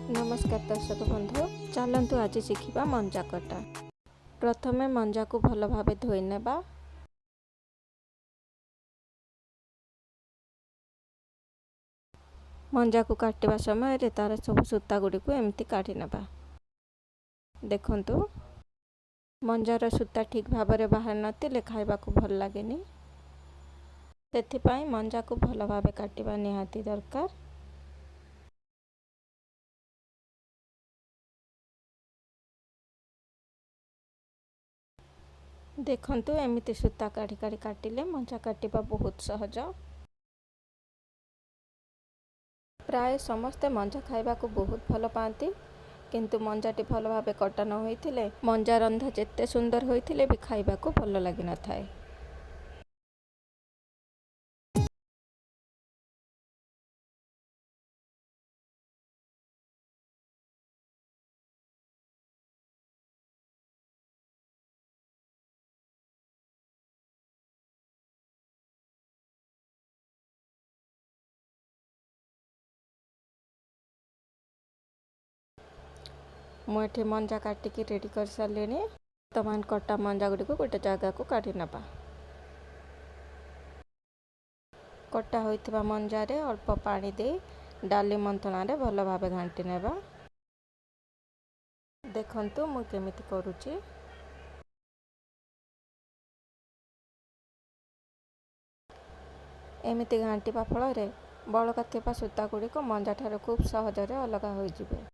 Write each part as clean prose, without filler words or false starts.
नमस्कार दर्शक बंधु, चलतु आज शिखा मंजा कटा। प्रथमे मंजा को भल भाव धोई नेबा। मंजा को काटिबा समय तार सब सूता गुड़ी को एमती काटी नेबा। देखंतु मंजार सूता ठीक भाव में बाहर नथिले खाइबा को भल लागेनी, सेथिपाई मंजा को भल भाव काटिबा निहाती दरकार। देखंतु एमिति सूता काढ़ी काढ़ी काटिले मंजा काटिबा बहुत सहज। प्राय समस्ते मंजा खाइबा को बहुत भल पाती, किंतु मंजाटी भल भाव कटा न होइथिले मंजा रंधा जेते सुंदर होइथिले भी खाइबा को भल लागि न थाए। मुझे मंजा काटिकी रेडी कर सारे। वर्तमान कटा मंजा गुड़ी को गोटे जगह को काढ़ी नबा। कटा होइथिबा मंजारे अल्प पानी दे डाली मंथना रे भल भाव घांटी नेबा। देखंतु मु केमिति करूची। एमिति घांटीबा फल रे बळका थिबा सूता गुड़ी को मंजा ठारे खूब सहज रे अलगा होई जिवे।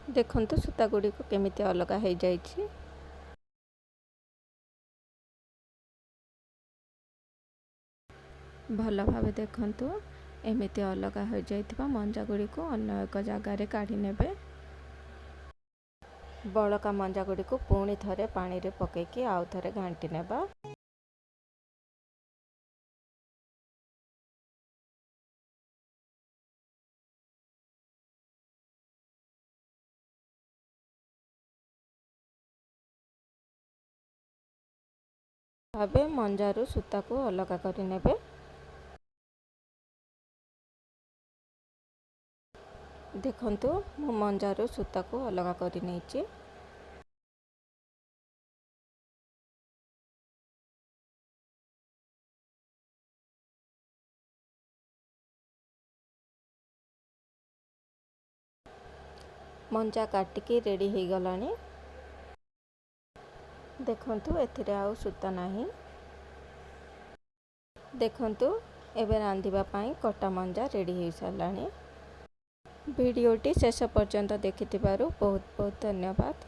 देखंतु सूता गुड़ी को केमिति अलगा हो जाइछि। भल भाव देखंतु एमिति अलगा हो जाइथिबा मंजा गुड़ी को अन्य एक जगह रे काढ़ी नेबे। बळका मंजा गुड़ी को पुणी थरे पानी रे पकेकी आउ थरे घांटी नेबा। भावे मंजारू सूता को अलगा करि नेबे। देखंतु मु मंजारू सूता को अलगा करि नेछि। मंजा काटिकी रेडी हो गलानी। देखंतु एथिरे आउ सूता नाही। देखंतु एबे रांधिबा पाई कटा मंजा रेडी हो सारलानी। वीडियोटी शेष पर्यंत देखिथिबारु बहुत बहुत धन्यवाद।